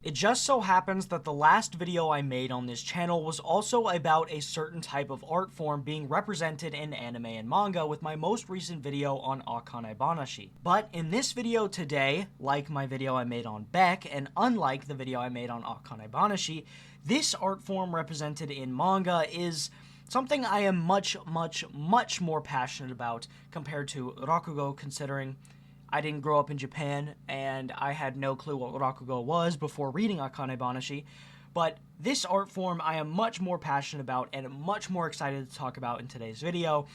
It just so happens that the last video I made on this channel was also about a certain type of art form being represented in anime and manga with my most recent video on Akane Banashi. But in this video today, like my video I made on Beck, and unlike the video I made on Akane Banashi, this art form represented in manga is something I am much more passionate about compared to Rakugo, considering I didn't grow up in Japan, and I had no clue what Rakugo was before reading Akane Banashi, but this art form I am much more passionate about and much more excited to talk about in today's video,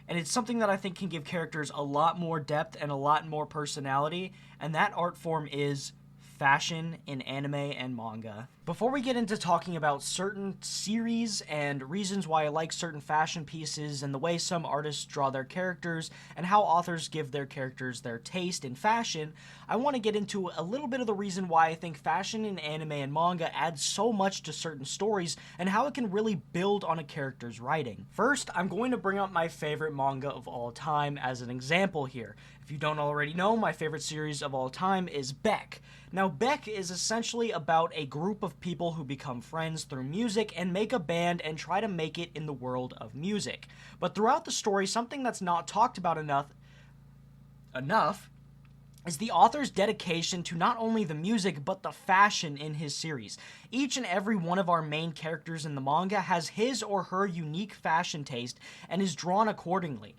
and it's something that I think can give characters a lot more depth and a lot more personality, and that art form is fashion in anime and manga. Before we get into talking about certain series and reasons why I like certain fashion pieces and the way some artists draw their characters and how authors give their characters their taste in fashion, I want to get into a little bit of the reason why I think fashion in anime and manga adds so much to certain stories and how it can really build on a character's writing. First, I'm going to bring up my favorite manga of all time as an example here. If you don't already know, my favorite series of all time is Beck. Now, Beck is essentially about a group of people who become friends through music and make a band and try to make it in the world of music. But throughout the story, something that's not talked about enough is the author's dedication to not only the music, but the fashion in his series. Each and every one of our main characters in the manga has his or her unique fashion taste and is drawn accordingly.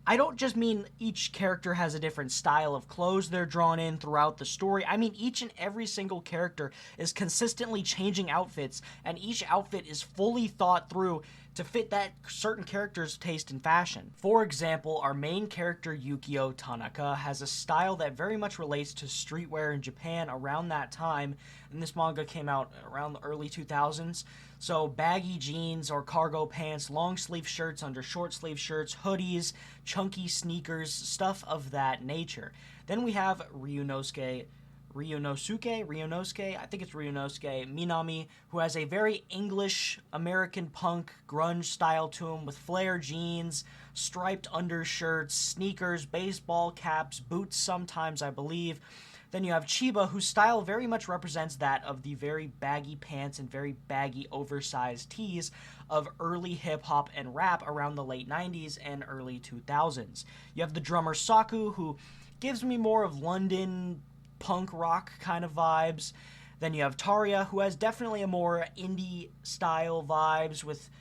I don't just mean each character has a different style of clothes they're drawn in throughout the story. I mean each and every single character is consistently changing outfits, and each outfit is fully thought through to fit that certain character's taste in fashion. For example, our main character Yukio Tanaka has a style that very much relates to streetwear in Japan around that time, and this manga came out around the early 2000s. So baggy jeans or cargo pants, long sleeve shirts under short sleeve shirts, hoodies, chunky sneakers, stuff of that nature. Then we have Ryunosuke, I think it's Ryunosuke Minami, who has a very English American punk grunge style to him with flare jeans, striped undershirts, sneakers, baseball caps, boots sometimes, I believe. Then you have Chiba, whose style very much represents that of the very baggy pants and very baggy oversized tees of early hip-hop and rap around the late 90s and early 2000s. You have the drummer Saku, who gives me more of London punk rock kind of vibes. Then you have Taria, who has definitely a more indie style vibes with,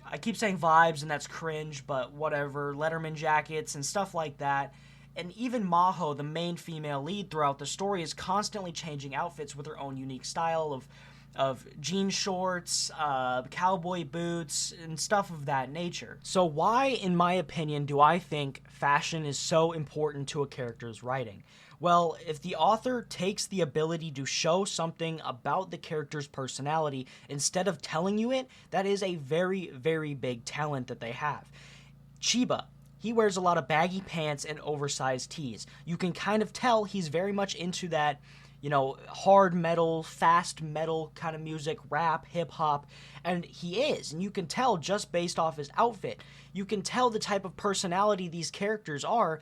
I keep saying vibes and that's cringe, but whatever, Letterman jackets and stuff like that. And even Maho, the main female lead throughout the story, is constantly changing outfits with her own unique style of jean shorts, cowboy boots, and stuff of that nature. So why, in my opinion, do I think fashion is so important to a character's writing? Well, if the author takes the ability to show something about the character's personality instead of telling you it, that is a very, very big talent that they have. Chiba, he wears a lot of baggy pants and oversized tees. You can kind of tell he's very much into that, hard metal, fast metal kind of music, rap, hip-hop, and he is. And you can tell just based off his outfit. You can tell the type of personality these characters are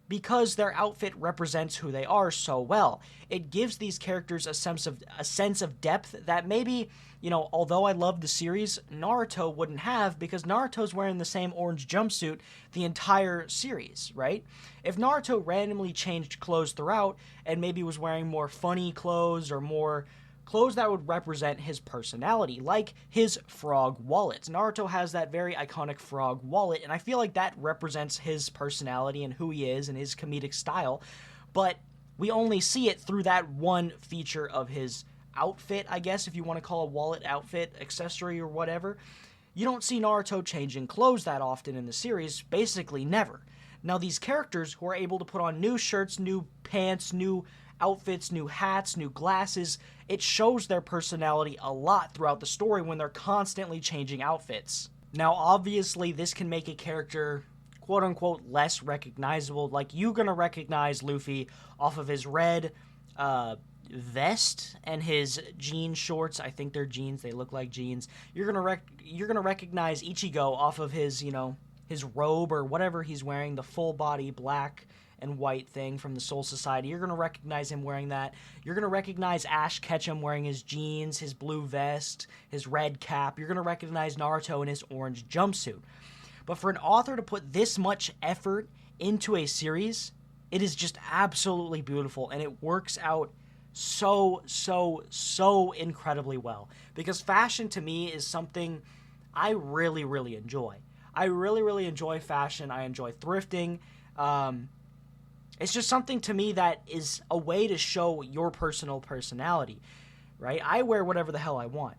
because their outfit represents who they are so well. It gives these characters a sense of depth that maybe, although I love the series, Naruto wouldn't have, because Naruto's wearing the same orange jumpsuit the entire series, right? If Naruto randomly changed clothes throughout and maybe was wearing more funny clothes or more clothes that would represent his personality, like his frog wallet. Naruto has that very iconic frog wallet, and I feel like that represents his personality and who he is and his comedic style, but we only see it through that one feature of his outfit, I guess, if you want to call a wallet outfit, accessory, or whatever. You don't see Naruto changing clothes that often in the series, basically never. Now, these characters who are able to put on new shirts, new pants, new outfits, new hats, new glasses, it shows their personality a lot throughout the story when they're constantly changing outfits. Now, obviously, this can make a character quote-unquote less recognizable. Like, you're gonna recognize Luffy off of his red vest and his jean shorts. I think they're jeans. They look like jeans. You're gonna recognize Ichigo off of his, his robe or whatever he's wearing, the full body black and white thing from the Soul Society. You're going to recognize him wearing that. You're going to recognize Ash Ketchum wearing his jeans, his blue vest, his red cap. You're going to recognize Naruto in his orange jumpsuit. But for an author to put this much effort into a series, it is just absolutely beautiful, and it works out so incredibly well. Because fashion to me is something I really enjoy. I really enjoy fashion. I enjoy thrifting. It's just something to me that is a way to show your personal personality, right? I wear whatever the hell I want,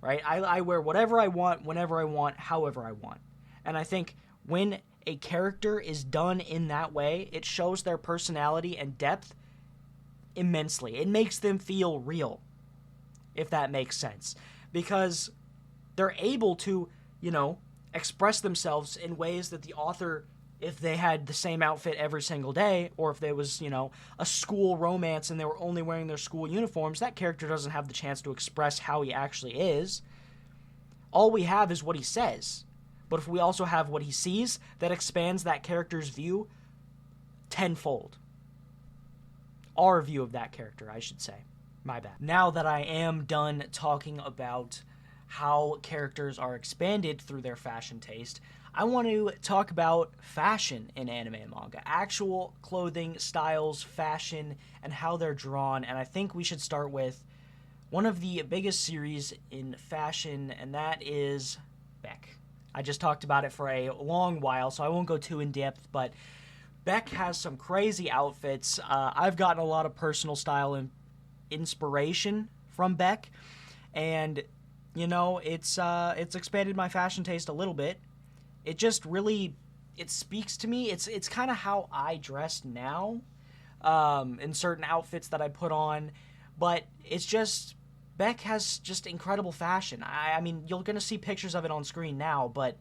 right? I wear whatever I want, whenever I want, however I want. And I think when a character is done in that way, it shows their personality and depth immensely. It makes them feel real, if that makes sense. Because they're able to, express themselves in ways that the author, if they had the same outfit every single day, or if there was, a school romance and they were only wearing their school uniforms, that character doesn't have the chance to express how he actually is. All we have is what he says. But if we also have what he sees, that expands that character's view tenfold. Our view of that character, I should say. My bad. Now that I am done talking about how characters are expanded through their fashion taste, I want to talk about fashion in anime and manga. Actual clothing, styles, fashion, and how they're drawn. And I think we should start with one of the biggest series in fashion, and that is Beck. I just talked about it for a long while, so I won't go too in-depth, but Beck has some crazy outfits. I've gotten a lot of personal style and inspiration from Beck, and, it's expanded my fashion taste a little bit. It just really, it speaks to me. It's kind of how I dress now, in certain outfits that I put on, but it's just, Beck has just incredible fashion. I mean, you're going to see pictures of it on screen now, but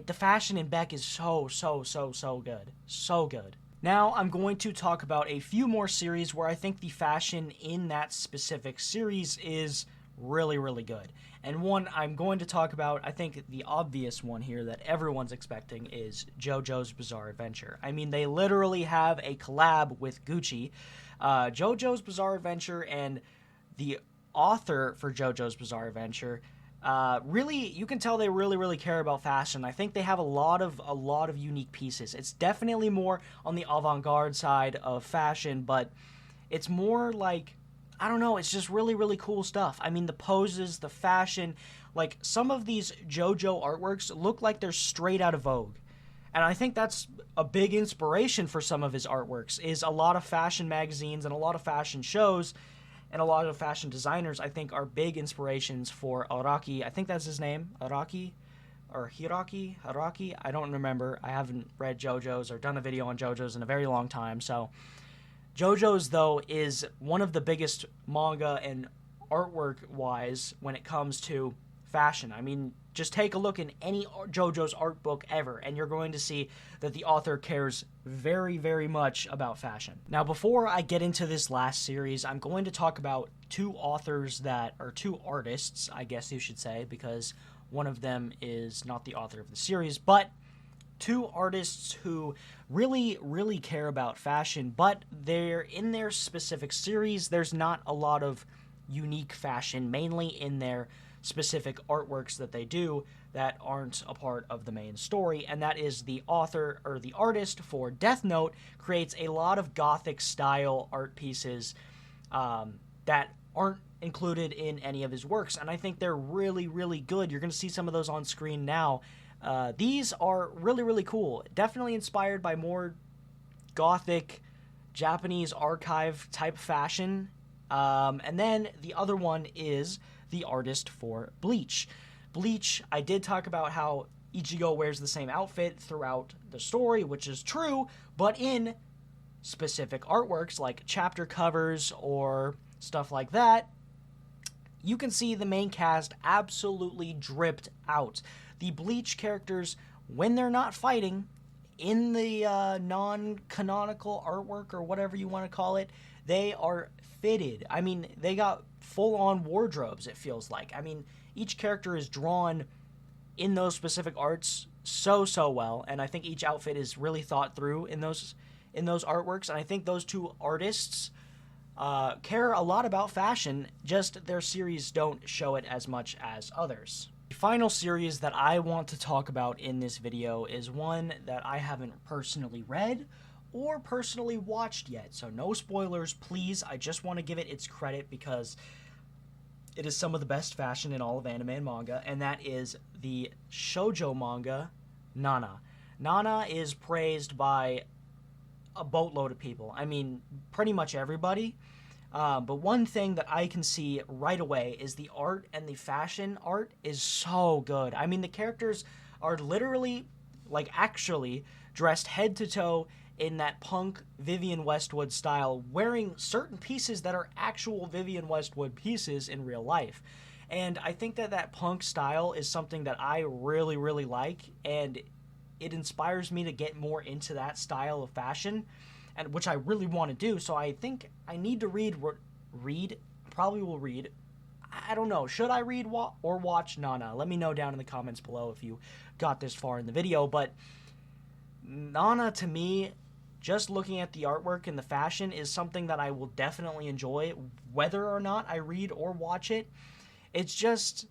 the fashion in Beck is so good. So good. Now, I'm going to talk about a few more series where I think the fashion in that specific series is really good. And one I'm going to talk about, I think the obvious one here that everyone's expecting is JoJo's Bizarre Adventure. I mean, they literally have a collab with Gucci. JoJo's Bizarre Adventure and the author for JoJo's Bizarre Adventure, really, you can tell they really care about fashion. I think they have a lot of unique pieces. It's definitely more on the avant-garde side of fashion, but it's more like, I don't know, it's just really cool stuff. I mean, the poses, the fashion, like some of these JoJo artworks look like they're straight out of Vogue. And I think that's a big inspiration for some of his artworks, is a lot of fashion magazines and a lot of fashion shows. And a lot of fashion designers, I think, are big inspirations for Araki. I think that's his name, Araki, or Haraki. I don't remember. I haven't read JoJo's or done a video on JoJo's in a very long time. So JoJo's, though, is one of the biggest manga and artwork-wise when it comes to fashion. I mean, just take a look in any JoJo's art book ever, and you're going to see that the author cares very much about fashion. Now, before I get into this last series, I'm going to talk about two authors that are two artists, I guess you should say, because one of them is not the author of the series, but two artists who really care about fashion, but they're in their specific series. There's not a lot of unique fashion, mainly in their specific artworks that they do that aren't a part of the main story, and that is the author or the artist for Death Note creates a lot of gothic style art pieces that aren't included in any of his works, and I think they're really good. You're going to see some of those on screen now. These are really cool, definitely inspired by more gothic Japanese archive type fashion, and then the other one is the artist for Bleach. Bleach, I did talk about how Ichigo wears the same outfit throughout the story, which is true, but in specific artworks like chapter covers or stuff like that, you can see the main cast absolutely dripped out. The Bleach characters, when they're not fighting, in the non-canonical artwork or whatever you want to call it, they are fitted. I mean, they got full-on wardrobes, it feels like. I mean, each character is drawn in those specific arts so well, and I think each outfit is really thought through in those in those artworks, and I think those two artists care a lot about fashion, just their series don't show it as much as others. The final series that I want to talk about in this video is one that I haven't personally read or personally watched yet, so no spoilers, please. I just want to give it its credit because it is some of the best fashion in all of anime and manga, and that is the JoJo manga, Nana. Nana is praised by a boatload of people. I mean, pretty much everybody. But one thing that I can see right away is the art, and the fashion art is so good. I mean, the characters are literally, like actually, dressed head to toe in that punk Vivienne Westwood style, wearing certain pieces that are actual Vivienne Westwood pieces in real life. And I think that that punk style is something that I really, really like, and it inspires me to get more into that style of fashion, and which I really want to do. So I think I need to read, probably will read. I don't know, should I read or watch Nana? Let me know down in the comments below if you got this far in the video. But Nana, to me, just looking at the artwork and the fashion, is something that I will definitely enjoy, whether or not I read or watch it. It's just,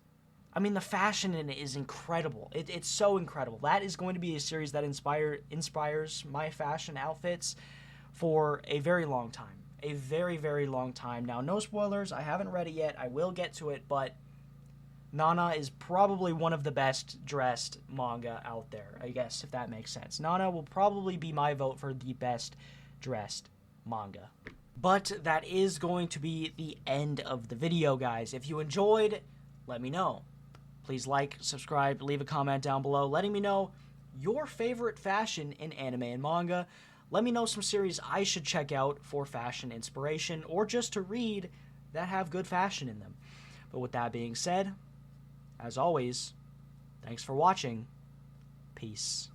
I mean, the fashion in it is incredible. It's so incredible. That is going to be a series that inspires my fashion outfits for a very long time. A very, very long time. Now, no spoilers. I haven't read it yet. I will get to it, but Nana is probably one of the best dressed manga out there, I guess, if that makes sense. Nana will probably be my vote for the best dressed manga. But that is going to be the end of the video, guys. If you enjoyed, let me know. Please like, subscribe, leave a comment down below letting me know your favorite fashion in anime and manga. Let me know some series I should check out for fashion inspiration or just to read that have good fashion in them. But with that being said, as always, thanks for watching. Peace.